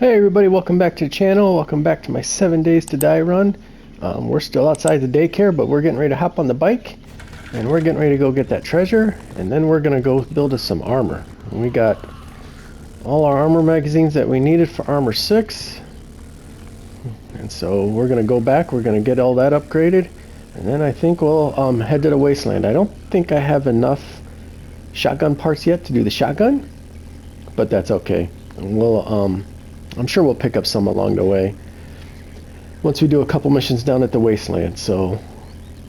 Hey everybody, welcome back to the channel. Welcome back to my 7 days to die run. We're still outside the daycare, but we're getting ready to hop on the bike and we're getting ready to go get that treasure, and then we're gonna go build us some armor. And we got all our armor magazines that we needed for armor 6, and so we're gonna go back, we're gonna get all that upgraded, and then I think we'll head to the Wasteland. I don't think I have enough shotgun parts yet to do the shotgun, but that's okay. And we'll I'm sure we'll pick up some along the way once we do a couple missions down at the Wasteland. So,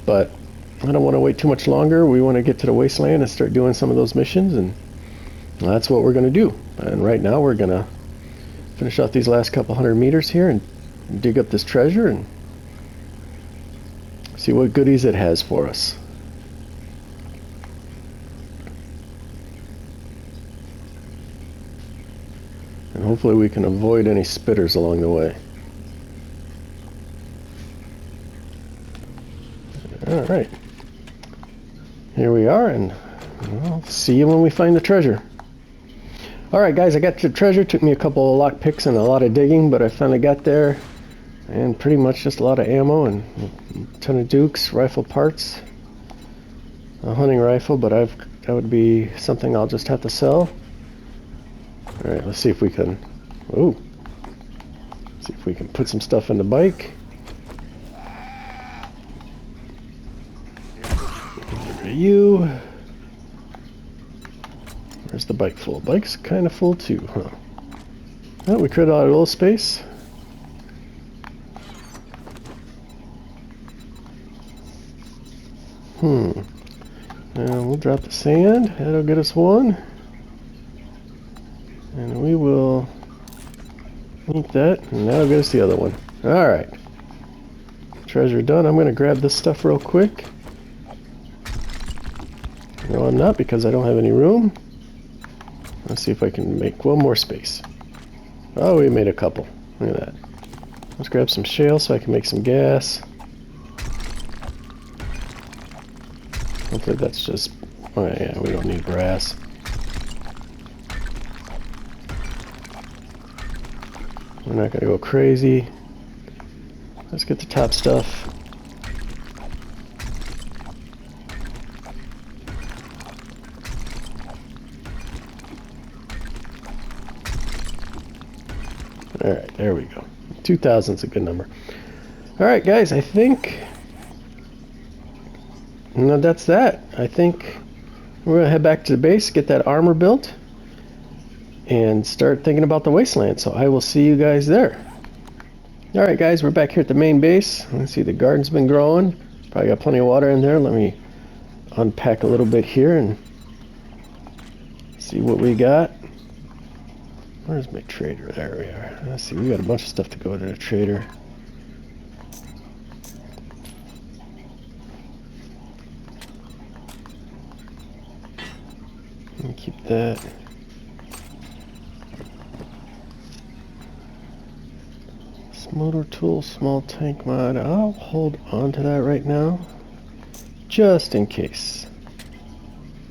but I don't want to wait too much longer. We want to get to the Wasteland and start doing some of those missions, and that's what we're going to do. And right now we're going to finish off these last couple 100 meters here and dig up this treasure and see what goodies it has for us. And hopefully we can avoid any spitters along the way. Alright. Here we are, and I'll see you when we find the treasure. Alright guys, I got the treasure. Took me a couple of lock picks and a lot of digging, but I finally got there. And pretty much just a lot of ammo and a ton of dukes, rifle parts. A hunting rifle, but that would be something I'll just have to sell. Alright, let's see if we can, see if we can put some stuff in the bike. Get rid of you. Where's the bike full? Bike's kind of full too, huh? Oh, we created a lot of little space. And we'll drop the sand. That'll get us one. And we will eat that, and that'll get us the other one. Alright. Treasure done. I'm going to grab this stuff real quick. No, I'm not, because I don't have any room. Let's see if I can make one more space. Oh, we made a couple. Look at that. Let's grab some shale so I can make some gas. Hopefully that's just... oh yeah, we don't need brass. We're not going to go crazy. Let's get the top stuff. Alright, there we go. 2,000 is a good number. Alright guys, I think... no, that's that. I think we're going to head back to the base, get that armor built, and start thinking about the Wasteland. So I will see you guys there. Alright guys, we're back here at the main base. Let's see, the garden's been growing. Probably got plenty of water in there. Let me unpack a little bit here and see what we got. Where's my trader? There we are. Let's see, we got a bunch of stuff to go to the trader. Let me keep that. Motor tool, small tank mod. I'll hold on to that right now, just in case.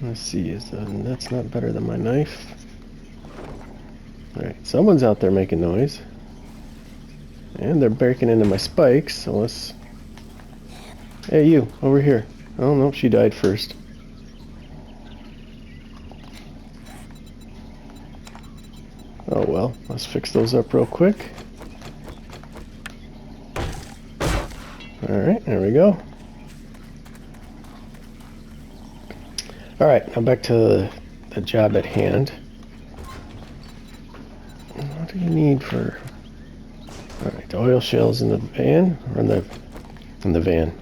Let's see, that's not better than my knife. Alright, someone's out there making noise. And they're breaking into my spikes, so let's... hey, you, over here. Oh, no, she died first. Oh well, let's fix those up real quick. Alright, there we go. Alright, now back to the job at hand. What do you need for... alright, the oil shell's in the van, or in the van.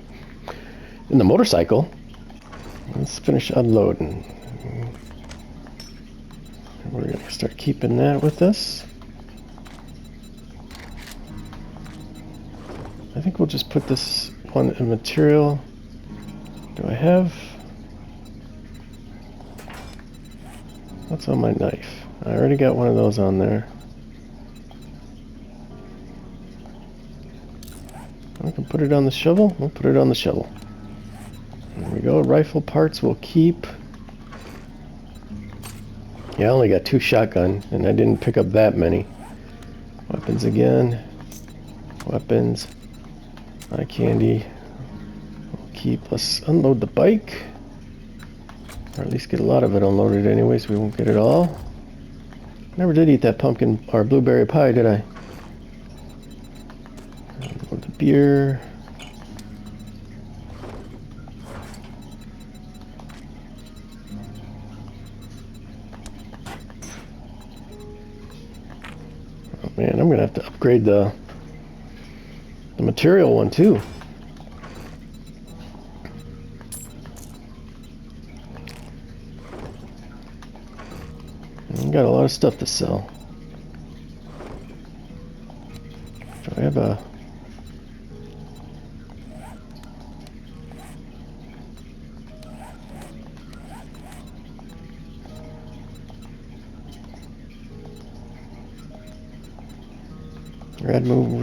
In the motorcycle. Let's finish unloading. We're going to start keeping that with us. I think we'll just put this one in material. Do I have... what's on my knife? I already got one of those on there. I can put it on the shovel. We'll put it on the shovel. There we go. Rifle parts we'll keep. Yeah, I only got 2 shotgun, and I didn't pick up that many. Weapons again. Weapons. Eye candy. We'll keep. Let's unload the bike. Or at least get a lot of it unloaded anyways. We won't get it all. Never did eat that pumpkin or blueberry pie, did I? Unload the beer. Oh man, I'm gonna have to upgrade the material one too. I got a lot of stuff to sell. Do I have a...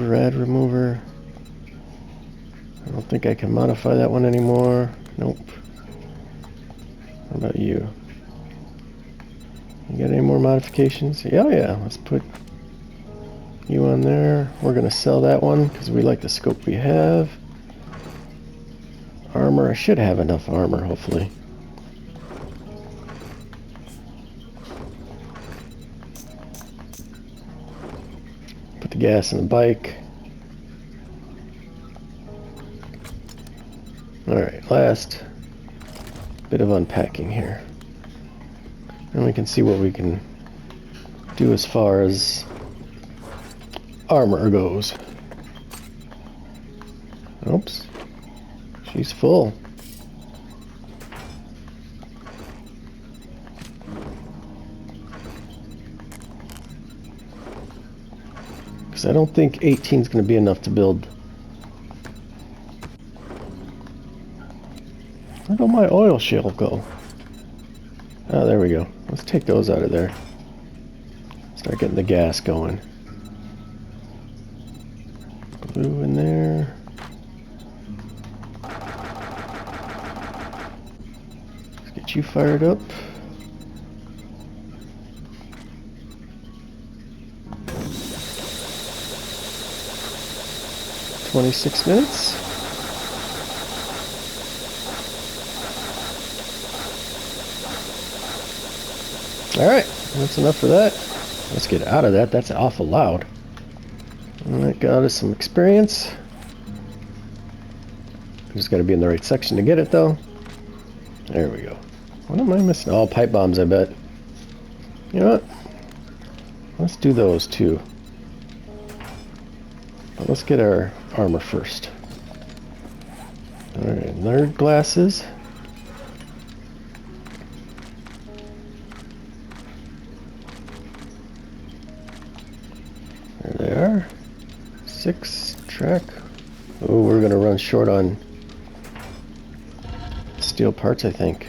rad remover. I don't think I can modify that one anymore. Nope. How about you? You got any more modifications? Yeah, yeah. Let's put you on there. We're gonna sell that one because we like the scope we have. Armor. I should have enough armor, hopefully. Put the gas in the bike. Alright, last bit of unpacking here. And we can see what we can do as far as armor goes. Oops. She's full. Because I don't think 18 is going to be enough to build. Where'd all my oil shale go? Oh, there we go. Let's take those out of there. Start getting the gas going. Glue in there. Let's get you fired up. "26 minutes. Alright, that's enough for that. Let's get out of that. That's awful loud. And that got us some experience. Just got to be in the right section to get it, though. There we go. What am I missing? Oh, pipe bombs, I bet. You know what? Let's do those, too. But let's get our armor first. Alright, nerd glasses. There they are. 6 track. Oh, we're gonna run short on steel parts, I think.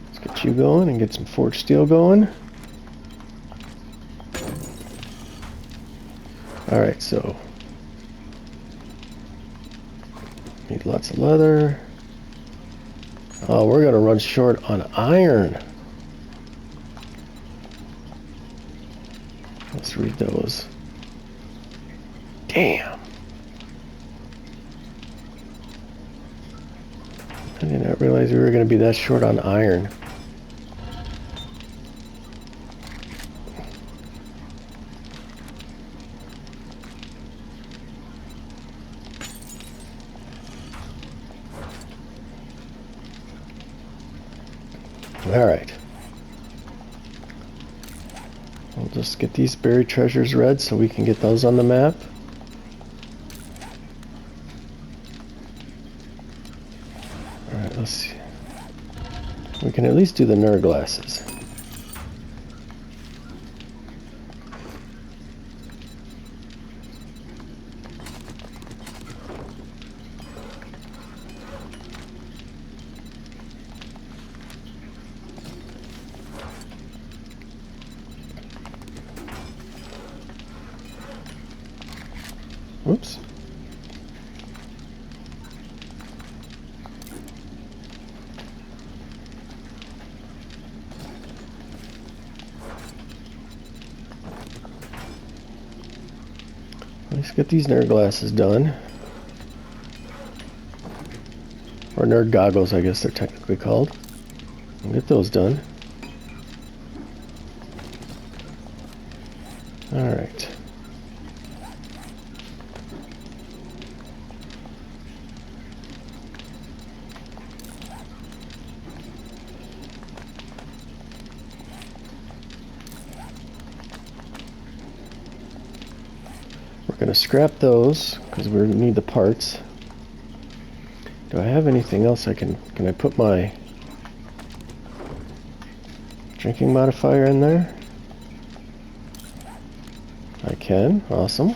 Let's get you going and get some forged steel going. Alright, so need lots of leather. Oh, we're gonna run short on iron. Let's read those. Damn. I did not realize we were gonna be that short on iron. Alright. We'll just get these buried treasures read so we can get those on the map. Alright, let's see. We can at least do the nerd glasses. Whoops. Let's get these nerd glasses done. Or nerd goggles, I guess they're technically called. We'll get those done. Alright. We're going to scrap those because we need the parts. Do I have anything else I can I put my drinking modifier in there? I can. Awesome.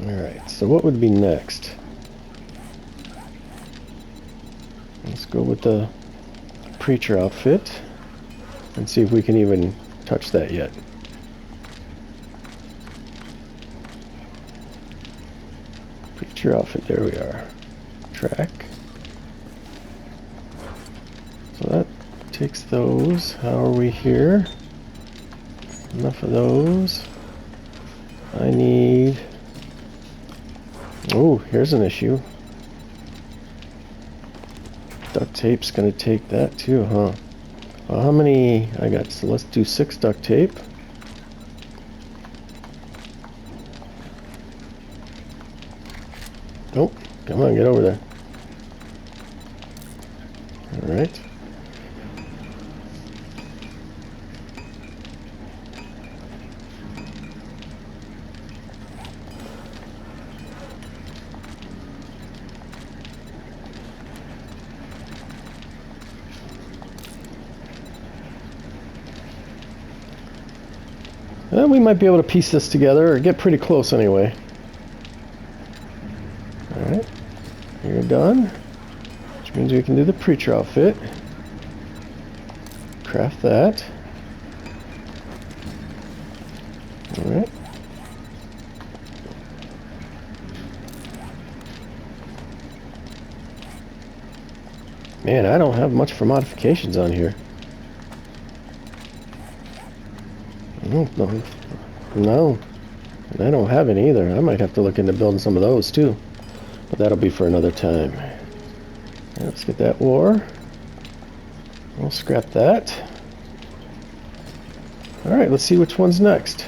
Alright, so what would be next? Let's go with the preacher outfit and see if we can even touch that yet. Preacher outfit, there we are. Track. So that takes those. How are we here? Enough of those. I need... Oh, here's an issue. Duct tape's gonna take that too, huh? Well, how many I got? So let's do 6 duct tape. Oh, come on, get over there. Alright. Well, we might be able to piece this together, or get pretty close anyway. Alright, you're done. Which means we can do the preacher outfit. Craft that. Alright. Man, I don't have much for modifications on here. No, and I don't have any either. I might have to look into building some of those too, but that'll be for another time. Right, let's get that ore. We'll scrap that. Alright, let's see which one's next.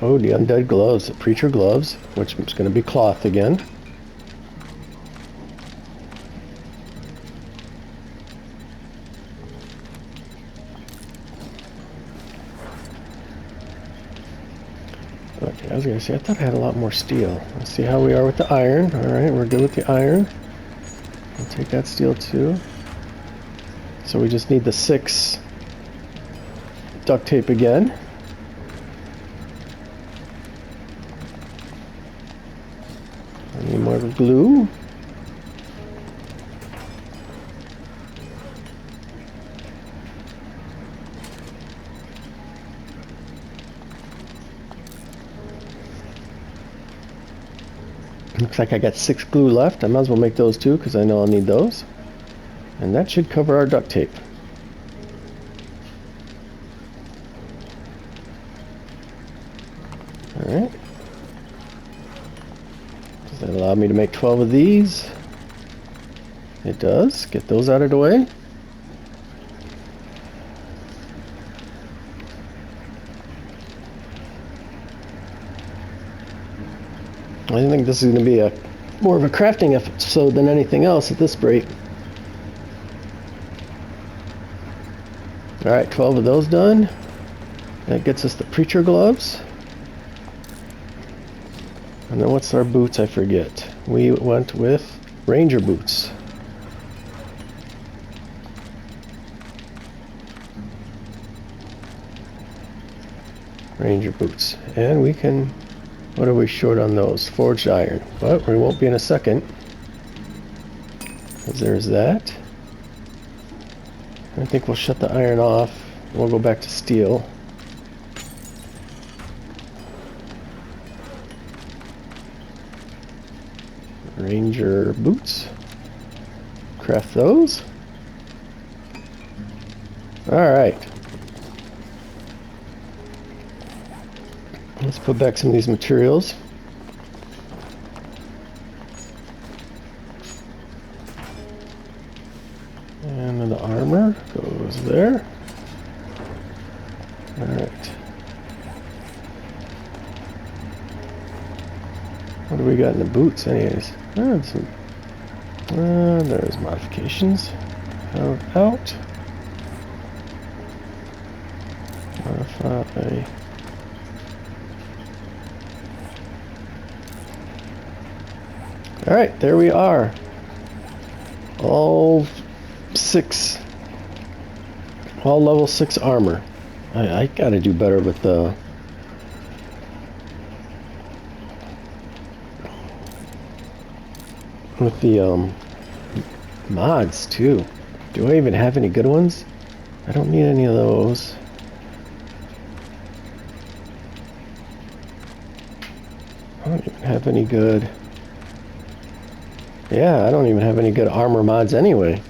Oh, the undead gloves, the preacher gloves, which is going to be cloth again. Okay, I was going to say, I thought I had a lot more steel. Let's see how we are with the iron. Alright, we're good with the iron. I'll take that steel too. So we just need the 6 duct tape again. I need more glue. Looks like I got 6 glue left. I might as well make those too because I know I'll need those. And that should cover our duct tape. Alright. Does that allow me to make 12 of these? It does. Get those out of the way. I think this is going to be more of a crafting episode than anything else at this rate. Alright, 12 of those done. That gets us the preacher gloves. And then what's our boots? I forget. We went with ranger boots. Ranger boots. And we can... What are we short on those? Forged iron. But we won't be in a second. Because there's that. I think we'll shut the iron off. We'll go back to steel. Ranger boots. craft those. Alright. Let's put back some of these materials. And then the armor goes there. Alright. What do we got in the boots anyways? There's modifications. Out. Modify. Alright, there we are. All level 6 armor. I gotta do better with the mods too. Do I even have any good ones? I don't need any of those. I don't even have any good. Yeah, I don't even have any good armor mods anyway.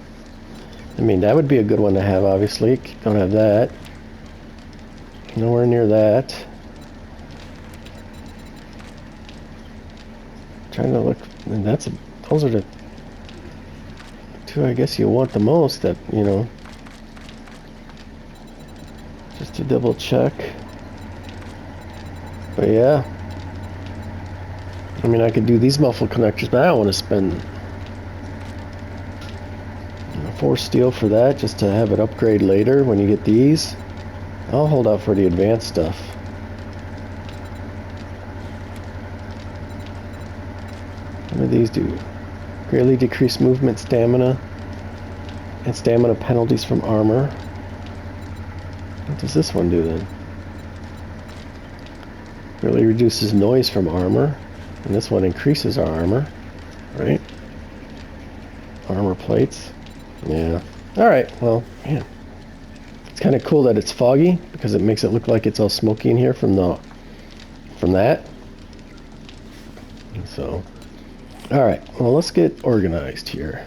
I mean, that would be a good one to have, obviously. Don't have that. Nowhere near that. Trying to look, and those are the two I guess you want the most, that, you know, just to double check. But yeah, I mean, I could do these muffle connectors, but I don't want to spend 4 steel for that just to have it upgrade later when you get these. I'll hold out for the advanced stuff. What do these do? Greatly decrease movement, stamina, and stamina penalties from armor. What does this one do then? Greatly reduces noise from armor, and this one increases our armor, right? Armor plates. Yeah. Alright, well, man. It's kind of cool that it's foggy, because it makes it look like it's all smoky in here from that. So, alright, well, let's get organized here.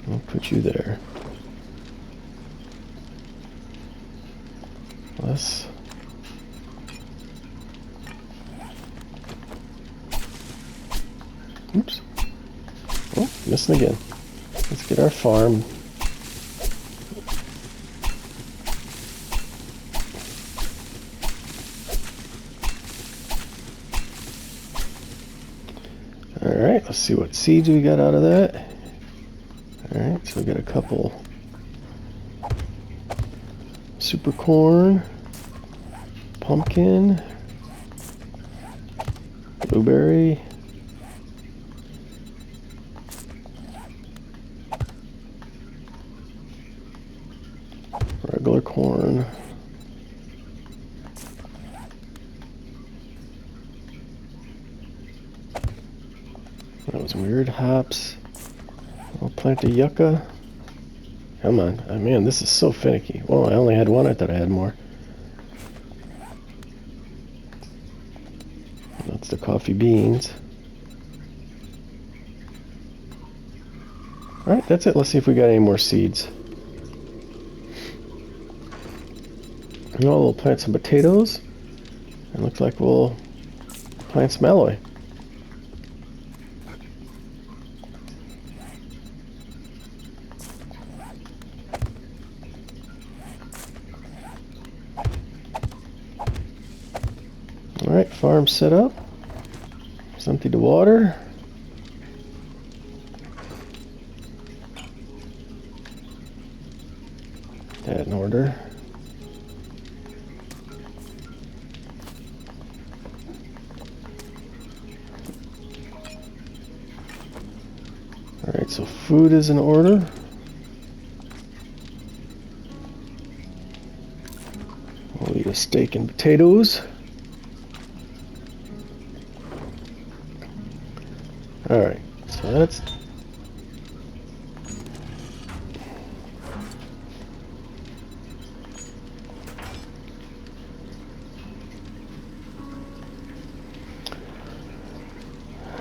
I'll put you there. Let's... Oops. Oh, missing again. Let's get our farm. Alright, let's see what seeds we got out of that. Alright, so we got a couple super corn, pumpkin, blueberry, regular corn, that was weird, hops. I'll plant a yucca. Come on. Oh, man, this is so finicky. Well, I only had one. I thought I had more. That's the coffee beans. Alright, that's it. Let's see if we got any more seeds. Well, we'll plant some potatoes. It looks like we'll plant some alloy. Alright, farm set up. Just empty the water. That in order. Alright, so food is in order. We'll eat a steak and potatoes. Alright, so that's...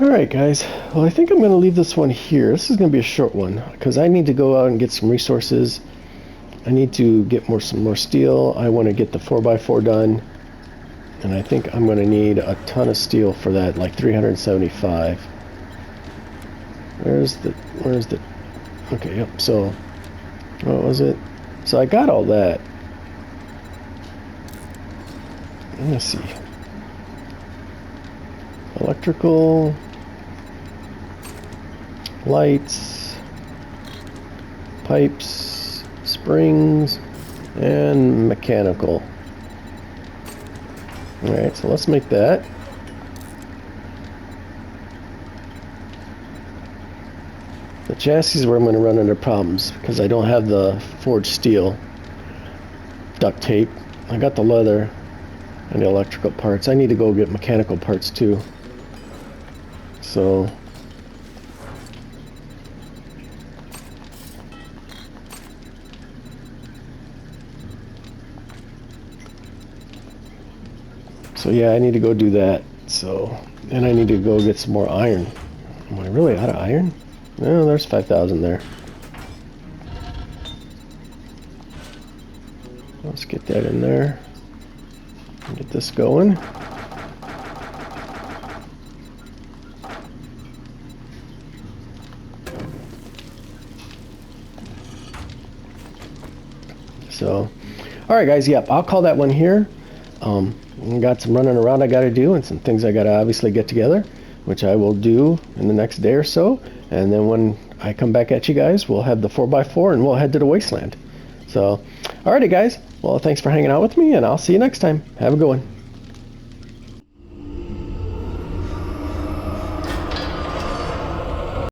Alright guys, well I think I'm going to leave this one here. This is going to be a short one because I need to go out and get some resources. I need to get some more steel. I want to get the 4x4 done. And I think I'm going to need a ton of steel for that, like 375. Where's the, okay, yep, so, what was it? So I got all that. Let me see. Electrical, lights, pipes, springs, and mechanical. Alright, so let's make that. The chassis is where I'm going to run into problems because I don't have the forged steel. Duct tape. I got the leather and the electrical parts. I need to go get mechanical parts too. So yeah, I need to go do that. So, and I need to go get some more iron. Am I really out of iron? No, there's 5,000 there. Let's get that in there. Get this going. So, alright guys, yep, I'll call that one here. Got some running around I got to do and some things I got to obviously get together, which I will do in the next day or so. And then when I come back at you guys, we'll have the 4x4 and we'll head to the Wasteland. So, alrighty guys, well thanks for hanging out with me and I'll see you next time. Have a good one.